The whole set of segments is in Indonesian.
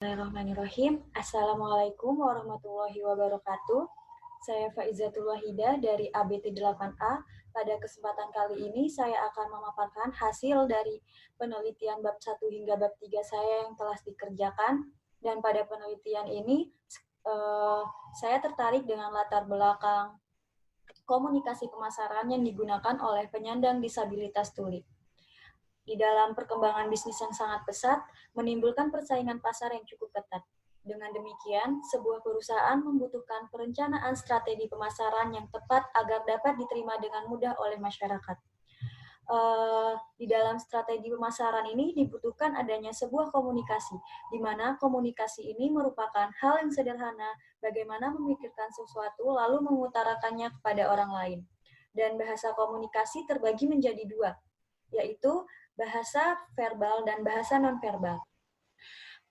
Bismillahirrahmanirrahim. Assalamualaikum warahmatullahi wabarakatuh. Saya Faizatul Wahida dari ABT 8A. Pada kesempatan kali ini saya akan memaparkan hasil dari penelitian bab 1 hingga bab 3 saya yang telah dikerjakan. Dan pada penelitian ini saya tertarik dengan latar belakang komunikasi pemasaran yang digunakan oleh penyandang disabilitas tuli. Di dalam perkembangan bisnis yang sangat pesat, menimbulkan persaingan pasar yang cukup ketat. Dengan demikian, sebuah perusahaan membutuhkan perencanaan strategi pemasaran yang tepat agar dapat diterima dengan mudah oleh masyarakat. Di dalam strategi pemasaran ini dibutuhkan adanya sebuah komunikasi, di mana komunikasi ini merupakan hal yang sederhana, bagaimana memikirkan sesuatu lalu mengutarakannya kepada orang lain. Dan bahasa komunikasi terbagi menjadi dua, yaitu bahasa verbal dan bahasa nonverbal.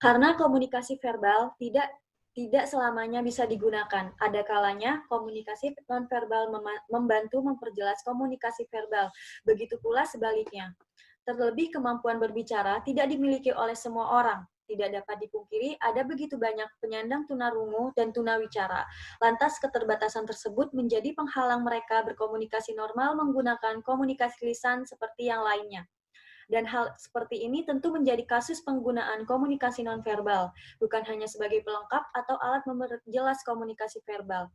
Karena komunikasi verbal tidak selamanya bisa digunakan. Ada kalanya komunikasi nonverbal membantu memperjelas komunikasi verbal. Begitu pula sebaliknya. Terlebih kemampuan berbicara tidak dimiliki oleh semua orang. Tidak dapat dipungkiri ada begitu banyak penyandang tunarungu dan tunawicara. Lantas keterbatasan tersebut menjadi penghalang mereka berkomunikasi normal menggunakan komunikasi lisan seperti yang lainnya. Dan hal seperti ini tentu menjadi kasus penggunaan komunikasi nonverbal, bukan hanya sebagai pelengkap atau alat memperjelas komunikasi verbal,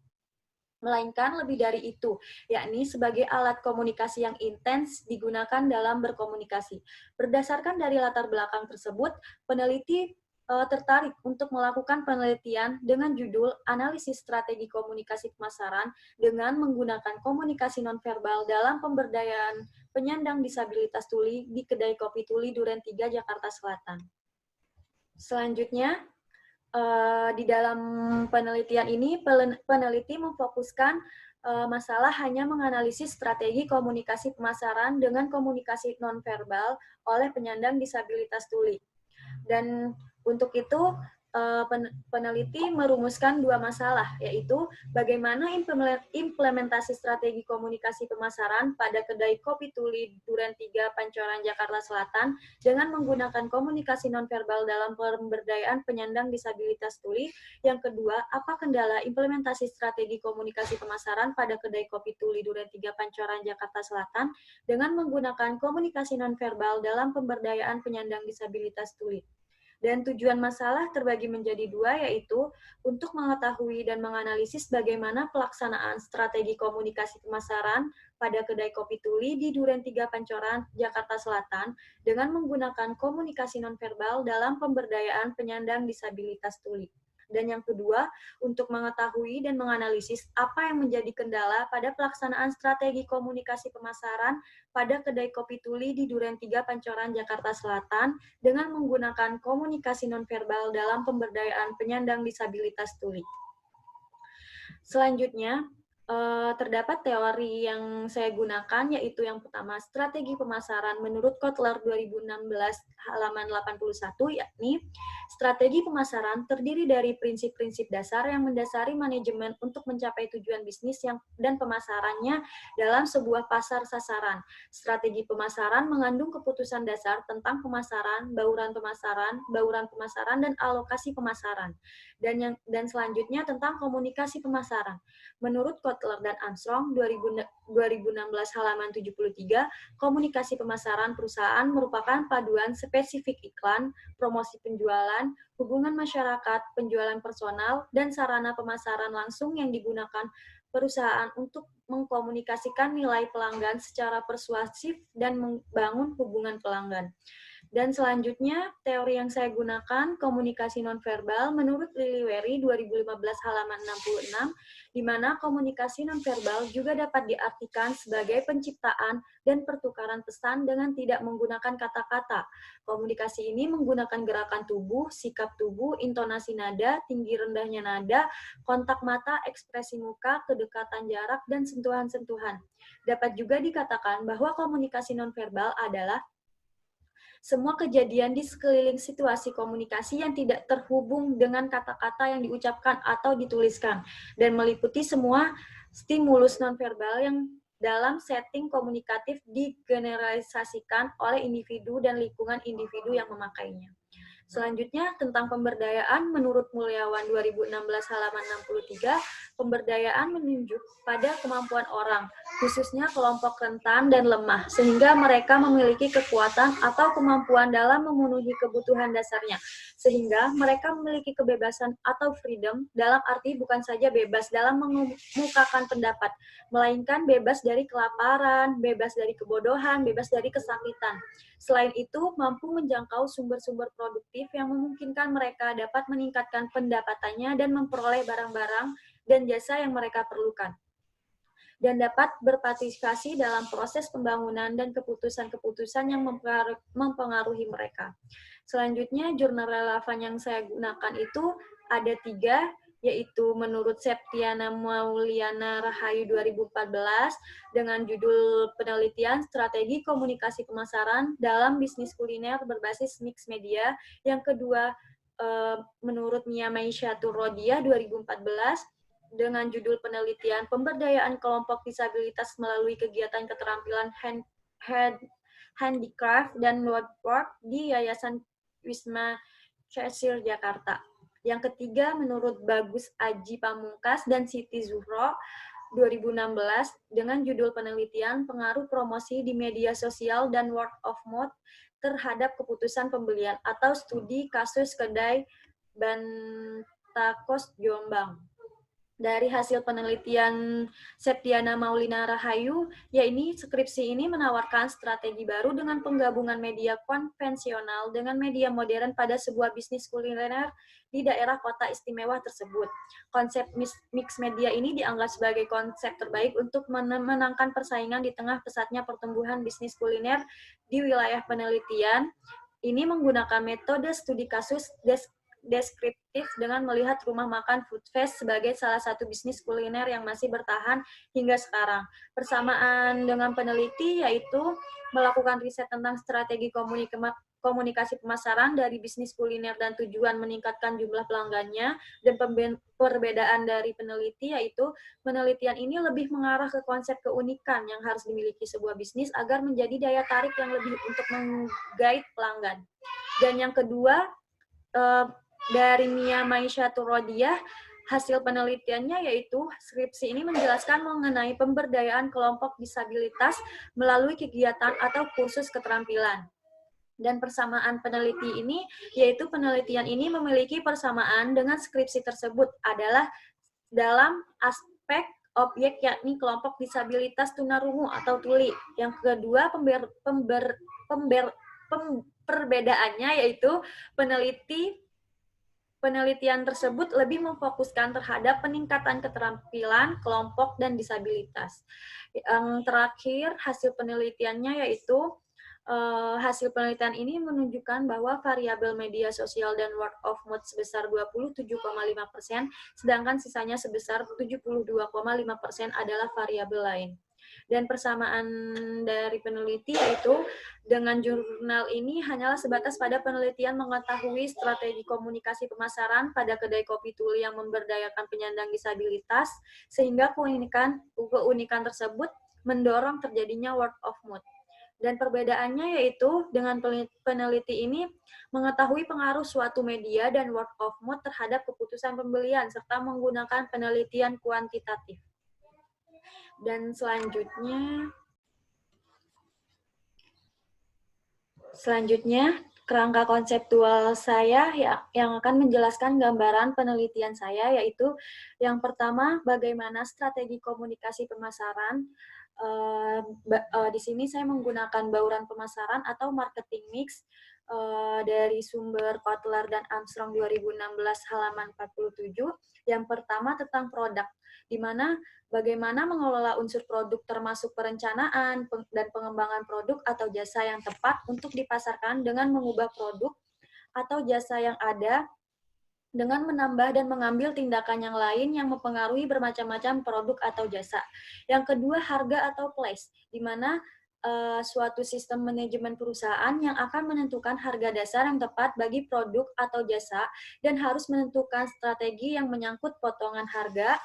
melainkan lebih dari itu, yakni sebagai alat komunikasi yang intens digunakan dalam berkomunikasi. Berdasarkan dari latar belakang tersebut, peneliti tertarik untuk melakukan penelitian dengan judul Analisis Strategi Komunikasi Pemasaran dengan menggunakan komunikasi nonverbal dalam pemberdayaan penyandang disabilitas tuli di Kedai Kopi Tuli Duren 3, Jakarta Selatan. Selanjutnya, di dalam penelitian ini, peneliti memfokuskan masalah hanya menganalisis strategi komunikasi pemasaran dengan komunikasi nonverbal oleh penyandang disabilitas tuli. Dan untuk itu, peneliti merumuskan dua masalah, yaitu bagaimana implementasi strategi komunikasi pemasaran pada Kedai Kopi Tuli Duren 3, Pancoran, Jakarta Selatan dengan menggunakan komunikasi nonverbal dalam pemberdayaan penyandang disabilitas tuli. Yang kedua, apa kendala implementasi strategi komunikasi pemasaran pada Kedai Kopi Tuli Duren 3, Pancoran, Jakarta Selatan dengan menggunakan komunikasi nonverbal dalam pemberdayaan penyandang disabilitas tuli. Dan tujuan masalah terbagi menjadi dua, yaitu untuk mengetahui dan menganalisis bagaimana pelaksanaan strategi komunikasi pemasaran pada Kedai Kopi Tuli di Duren 3, Pancoran, Jakarta Selatan dengan menggunakan komunikasi nonverbal dalam pemberdayaan penyandang disabilitas tuli. Dan yang kedua, untuk mengetahui dan menganalisis apa yang menjadi kendala pada pelaksanaan strategi komunikasi pemasaran pada Kedai Kopi Tuli di Duren 3, Pancoran, Jakarta Selatan dengan menggunakan komunikasi nonverbal dalam pemberdayaan penyandang disabilitas tuli. Selanjutnya, terdapat teori yang saya gunakan, yaitu yang pertama, strategi pemasaran menurut Kotler 2016 halaman 81, yakni strategi pemasaran terdiri dari prinsip-prinsip dasar yang mendasari manajemen untuk mencapai tujuan bisnis dan pemasarannya dalam sebuah pasar sasaran. Strategi pemasaran mengandung keputusan dasar tentang pemasaran, bauran pemasaran, dan alokasi pemasaran. Dan selanjutnya tentang komunikasi pemasaran. Menurut Kotler dan Armstrong 2016 halaman 73, komunikasi pemasaran perusahaan merupakan paduan spesifik iklan, promosi penjualan, hubungan masyarakat, penjualan personal, dan sarana pemasaran langsung yang digunakan perusahaan untuk mengkomunikasikan nilai pelanggan secara persuasif dan membangun hubungan pelanggan. Dan selanjutnya, teori yang saya gunakan, komunikasi nonverbal, menurut Liliweri 2015 halaman 66, di mana komunikasi nonverbal juga dapat diartikan sebagai penciptaan dan pertukaran pesan dengan tidak menggunakan kata-kata. Komunikasi ini menggunakan gerakan tubuh, sikap tubuh, intonasi nada, tinggi rendahnya nada, kontak mata, ekspresi muka, kedekatan jarak, dan sentuhan-sentuhan. Dapat juga dikatakan bahwa komunikasi nonverbal adalah semua kejadian di sekeliling situasi komunikasi yang tidak terhubung dengan kata-kata yang diucapkan atau dituliskan, dan meliputi semua stimulus nonverbal yang dalam setting komunikatif digeneralisasikan oleh individu dan lingkungan individu yang memakainya. Selanjutnya, tentang pemberdayaan, menurut Mulyawan 2016 halaman 63, pemberdayaan menunjuk pada kemampuan orang, khususnya kelompok rentan dan lemah, sehingga mereka memiliki kekuatan atau kemampuan dalam memenuhi kebutuhan dasarnya, sehingga mereka memiliki kebebasan atau freedom, dalam arti bukan saja bebas dalam mengemukakan pendapat, melainkan bebas dari kelaparan, bebas dari kebodohan, bebas dari kesakitan. Selain itu, mampu menjangkau sumber-sumber produktif yang memungkinkan mereka dapat meningkatkan pendapatannya dan memperoleh barang-barang dan jasa yang mereka perlukan, dan dapat berpartisipasi dalam proses pembangunan dan keputusan-keputusan yang mempengaruhi mereka. Selanjutnya, jurnal relevan yang saya gunakan itu ada 3, yaitu menurut Septiana Mauliana Rahayu 2014 dengan judul penelitian strategi komunikasi pemasaran dalam bisnis kuliner berbasis mix media. Yang kedua, menurut Mia Maisyatur Rodiah 2014 dengan judul penelitian pemberdayaan kelompok disabilitas melalui kegiatan keterampilan handicraft dan woodwork di Yayasan Wisma Cecil Jakarta. Yang ketiga, menurut Bagus Aji Pamungkas dan Siti Zuhro 2016 dengan judul penelitian pengaruh promosi di media sosial dan word of mouth terhadap keputusan pembelian atau studi kasus kedai Bantakos Jombang. Dari hasil penelitian Septiana Maulina Rahayu, skripsi ini menawarkan strategi baru dengan penggabungan media konvensional dengan media modern pada sebuah bisnis kuliner di daerah kota istimewa tersebut. Konsep mix media ini dianggap sebagai konsep terbaik untuk memenangkan persaingan di tengah pesatnya pertumbuhan bisnis kuliner di wilayah penelitian. Ini menggunakan metode studi kasus deskriptif dengan melihat rumah makan Food Fest sebagai salah satu bisnis kuliner yang masih bertahan hingga sekarang. Persamaan dengan peneliti yaitu melakukan riset tentang strategi komunikasi pemasaran dari bisnis kuliner dan tujuan meningkatkan jumlah pelanggannya, dan perbedaan dari peneliti yaitu penelitian ini lebih mengarah ke konsep keunikan yang harus dimiliki sebuah bisnis agar menjadi daya tarik yang lebih untuk menggait pelanggan. Dan yang kedua, dari Mia Maisyatur Rodiah, hasil penelitiannya yaitu skripsi ini menjelaskan mengenai pemberdayaan kelompok disabilitas melalui kegiatan atau kursus keterampilan. Dan persamaan peneliti ini, yaitu penelitian ini memiliki persamaan dengan skripsi tersebut adalah dalam aspek objek yakni kelompok disabilitas tunarungu atau tuli. Yang kedua, perbedaannya yaitu penelitian tersebut lebih memfokuskan terhadap peningkatan keterampilan kelompok dan disabilitas. Yang terakhir, hasil penelitiannya yaitu hasil penelitian ini menunjukkan bahwa variabel media sosial dan word of mouth sebesar 27,5%, sedangkan sisanya sebesar 72,5% adalah variabel lain. Dan persamaan dari peneliti yaitu dengan jurnal ini hanyalah sebatas pada penelitian mengetahui strategi komunikasi pemasaran pada kedai kopi tuli yang memberdayakan penyandang disabilitas, sehingga keunikan tersebut mendorong terjadinya word of mouth. Dan perbedaannya yaitu dengan peneliti ini mengetahui pengaruh suatu media dan word of mouth terhadap keputusan pembelian serta menggunakan penelitian kuantitatif. Dan selanjutnya kerangka konseptual saya yang akan menjelaskan gambaran penelitian saya, yaitu yang pertama, bagaimana strategi komunikasi pemasaran. Di sini saya menggunakan bauran pemasaran atau marketing mix dari sumber Kotler dan Armstrong 2016 halaman 47. Yang pertama tentang produk, di mana bagaimana mengelola unsur produk termasuk perencanaan dan pengembangan produk atau jasa yang tepat untuk dipasarkan dengan mengubah produk atau jasa yang ada dengan menambah dan mengambil tindakan yang lain yang mempengaruhi bermacam-macam produk atau jasa. Yang kedua, harga atau place, di mana suatu sistem manajemen perusahaan yang akan menentukan harga dasar yang tepat bagi produk atau jasa dan harus menentukan strategi yang menyangkut potongan harga,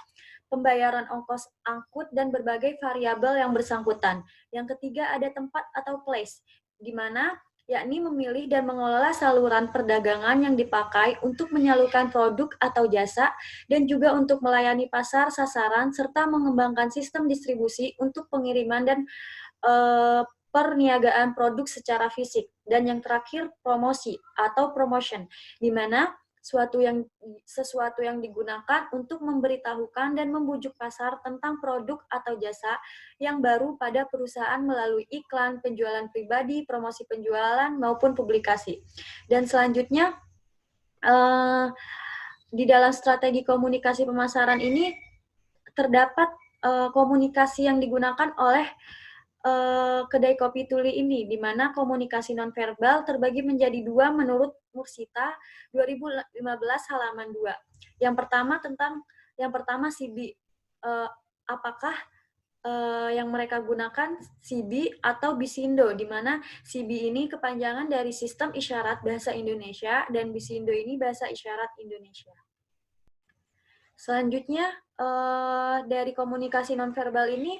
pembayaran ongkos angkut, dan berbagai variabel yang bersangkutan. Yang ketiga ada tempat atau place, di mana yakni memilih dan mengelola saluran perdagangan yang dipakai untuk menyalurkan produk atau jasa, dan juga untuk melayani pasar sasaran, serta mengembangkan sistem distribusi untuk pengiriman dan perniagaan produk secara fisik. Dan yang terakhir, promosi atau promotion, di mana sesuatu yang digunakan untuk memberitahukan dan membujuk pasar tentang produk atau jasa yang baru pada perusahaan melalui iklan, penjualan pribadi, promosi penjualan, maupun publikasi. Dan selanjutnya, di dalam strategi komunikasi pemasaran ini terdapat komunikasi yang digunakan oleh kedai kopi tuli ini, di mana komunikasi nonverbal terbagi menjadi dua menurut Mursita 2015 halaman 2. Yang pertama CB. Apakah yang mereka gunakan CB atau Bisindo, di mana CB ini kepanjangan dari Sistem Isyarat Bahasa Indonesia dan Bisindo ini Bahasa Isyarat Indonesia. Selanjutnya, dari komunikasi nonverbal ini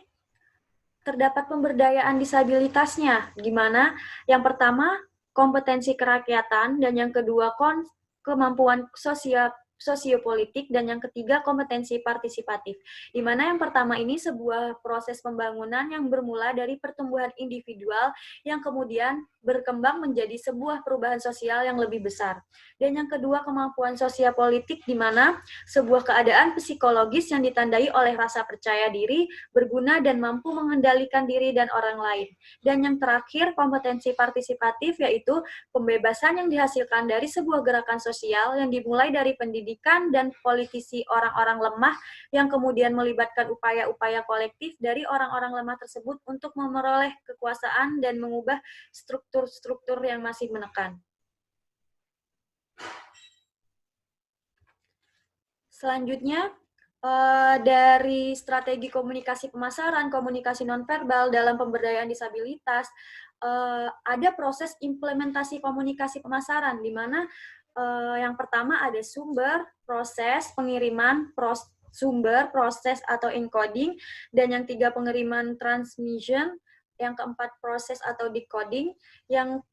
terdapat pemberdayaan disabilitasnya, di mana yang pertama kompetensi kerakyatan, dan yang kedua kemampuan sosiopolitik, dan yang ketiga kompetensi partisipatif. Di mana yang pertama ini sebuah proses pembangunan yang bermula dari pertumbuhan individual yang kemudian berkembang menjadi sebuah perubahan sosial yang lebih besar. Dan yang kedua kemampuan sosiopolitik, di mana sebuah keadaan psikologis yang ditandai oleh rasa percaya diri, berguna, dan mampu mengendalikan diri dan orang lain. Dan yang terakhir kompetensi partisipatif, yaitu pembebasan yang dihasilkan dari sebuah gerakan sosial yang dimulai dari pendidikan dan politisi orang-orang lemah, yang kemudian melibatkan upaya-upaya kolektif dari orang-orang lemah tersebut untuk memperoleh kekuasaan dan mengubah struktur-struktur yang masih menekan. Selanjutnya, dari strategi komunikasi pemasaran, komunikasi nonverbal dalam pemberdayaan disabilitas, ada proses implementasi komunikasi pemasaran, di mana yang pertama ada sumber, proses, pengiriman, sumber, proses atau encoding, dan yang tiga pengiriman transmission, yang keempat proses atau decoding, yang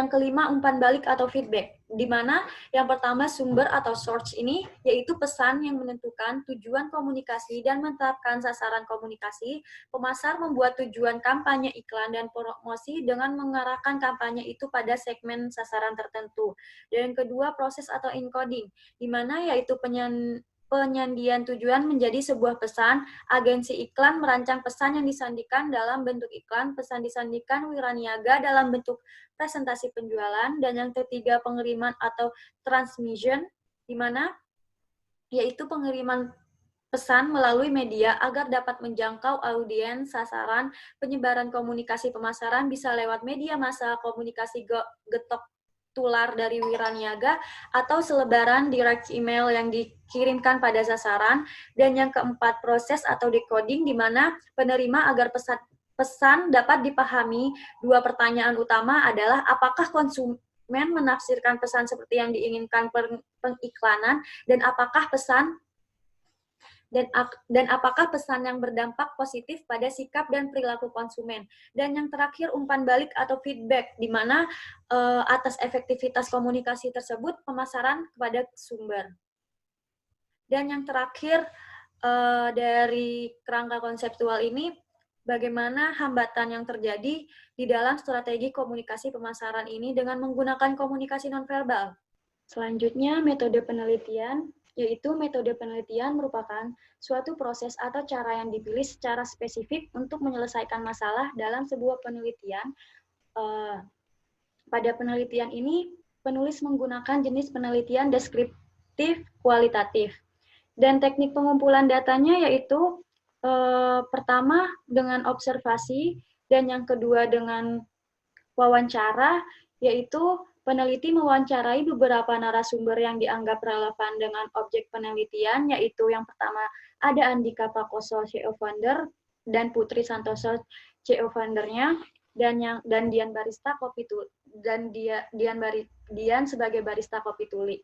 kelima umpan balik atau feedback, di mana yang pertama sumber atau source ini yaitu pesan yang menentukan tujuan komunikasi dan menetapkan sasaran komunikasi. Pemasar membuat tujuan kampanye iklan dan promosi dengan mengarahkan kampanye itu pada segmen sasaran tertentu. Dan yang kedua proses atau encoding, di mana yaitu penyandian tujuan menjadi sebuah pesan. Agensi iklan merancang pesan yang disandikan dalam bentuk iklan, pesan disandikan wiraniaga dalam bentuk presentasi penjualan. Dan yang ketiga pengiriman atau transmission, di mana yaitu pengiriman pesan melalui media agar dapat menjangkau audiens sasaran. Penyebaran komunikasi pemasaran bisa lewat media massa, komunikasi getok tular dari wiraniaga, atau selebaran direct email yang dikirimkan pada sasaran. Dan yang keempat proses atau decoding, di mana penerima agar pesan dapat dipahami. Dua pertanyaan utama adalah apakah konsumen menafsirkan pesan seperti yang diinginkan pengiklanan, dan apakah pesan yang berdampak positif pada sikap dan perilaku konsumen. Dan yang terakhir umpan balik atau feedback, di mana atas efektivitas komunikasi tersebut pemasaran kepada sumber. Dan yang terakhir dari kerangka konseptual ini, bagaimana hambatan yang terjadi di dalam strategi komunikasi pemasaran ini dengan menggunakan komunikasi nonverbal. Selanjutnya metode penelitian, yaitu metode penelitian merupakan suatu proses atau cara yang dipilih secara spesifik untuk menyelesaikan masalah dalam sebuah penelitian. Pada penelitian ini, penulis menggunakan jenis penelitian deskriptif kualitatif. Dan teknik pengumpulan datanya yaitu pertama dengan observasi, dan yang kedua dengan wawancara, yaitu peneliti mewawancarai beberapa narasumber yang dianggap relevan dengan objek penelitian, yaitu yang pertama ada Andika Prakoso, CEO founder, dan Putri Santoso, CEO foundernya, dan Dian barista kopi tuli, dan Dian sebagai barista kopi tuli.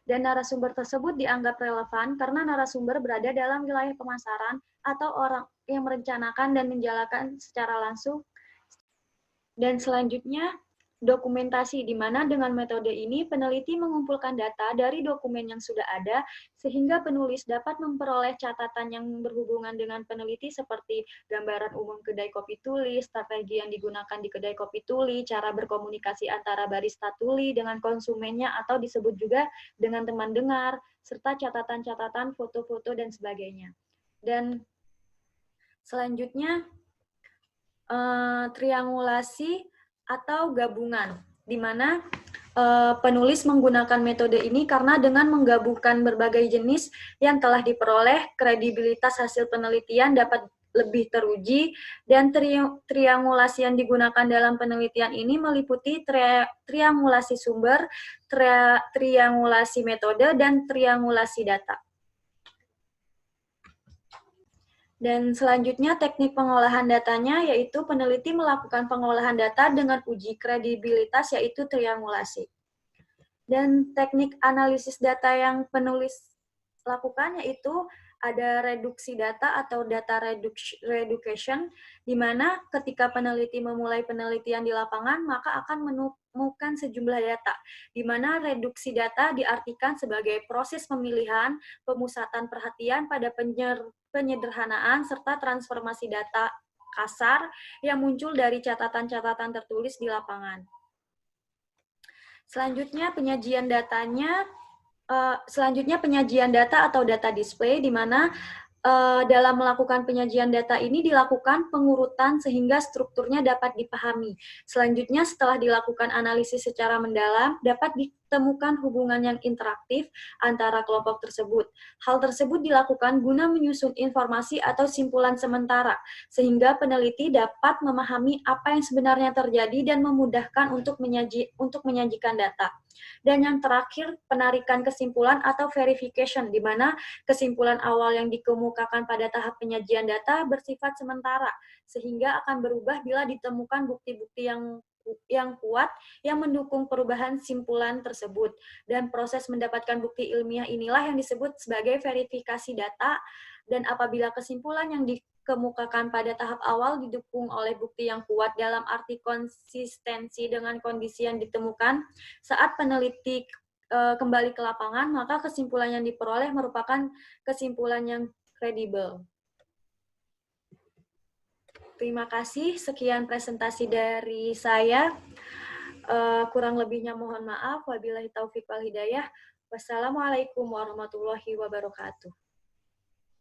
Dan narasumber tersebut dianggap relevan karena narasumber berada dalam wilayah pemasaran atau orang yang merencanakan dan menjalankan secara langsung Dan selanjutnya, dokumentasi, di mana dengan metode ini peneliti mengumpulkan data dari dokumen yang sudah ada, sehingga penulis dapat memperoleh catatan yang berhubungan dengan peneliti seperti gambaran umum kedai kopi tuli, strategi yang digunakan di kedai kopi tuli, cara berkomunikasi antara barista tuli dengan konsumennya atau disebut juga dengan teman dengar, serta catatan-catatan, foto-foto, dan sebagainya. Dan selanjutnya, triangulasi atau gabungan, di mana penulis menggunakan metode ini karena dengan menggabungkan berbagai jenis yang telah diperoleh, kredibilitas hasil penelitian dapat lebih teruji, dan triangulasi yang digunakan dalam penelitian ini meliputi triangulasi sumber, triangulasi metode, dan triangulasi data. Dan selanjutnya teknik pengolahan datanya yaitu peneliti melakukan pengolahan data dengan uji kredibilitas yaitu triangulasi. Dan teknik analisis data yang penulis lakukan yaitu ada reduksi data atau data reduction, di mana ketika peneliti memulai penelitian di lapangan, maka akan menemukan sejumlah data, di mana reduksi data diartikan sebagai proses pemilihan, pemusatan perhatian pada penyederhanaan, serta transformasi data kasar yang muncul dari catatan-catatan tertulis di lapangan. Selanjutnya penyajian data atau data display, di mana dalam melakukan penyajian data ini dilakukan pengurutan sehingga strukturnya dapat dipahami. Selanjutnya setelah dilakukan analisis secara mendalam, dapat ditemukan hubungan yang interaktif antara kelompok tersebut. Hal tersebut dilakukan guna menyusun informasi atau simpulan sementara, sehingga peneliti dapat memahami apa yang sebenarnya terjadi dan memudahkan untuk menyajikan data. Dan yang terakhir, penarikan kesimpulan atau verification, di mana kesimpulan awal yang dikemukakan pada tahap penyajian data bersifat sementara, sehingga akan berubah bila ditemukan bukti-bukti yang kuat yang mendukung perubahan simpulan tersebut. Dan proses mendapatkan bukti ilmiah inilah yang disebut sebagai verifikasi data, dan apabila kesimpulan yang dikemukakan pada tahap awal didukung oleh bukti yang kuat dalam arti konsistensi dengan kondisi yang ditemukan saat peneliti kembali ke lapangan, maka kesimpulan yang diperoleh merupakan kesimpulan yang kredibel. Terima kasih, sekian presentasi dari saya. Kurang lebihnya mohon maaf. Wabillahi taufiq wal hidayah. Wassalamualaikum warahmatullahi wabarakatuh.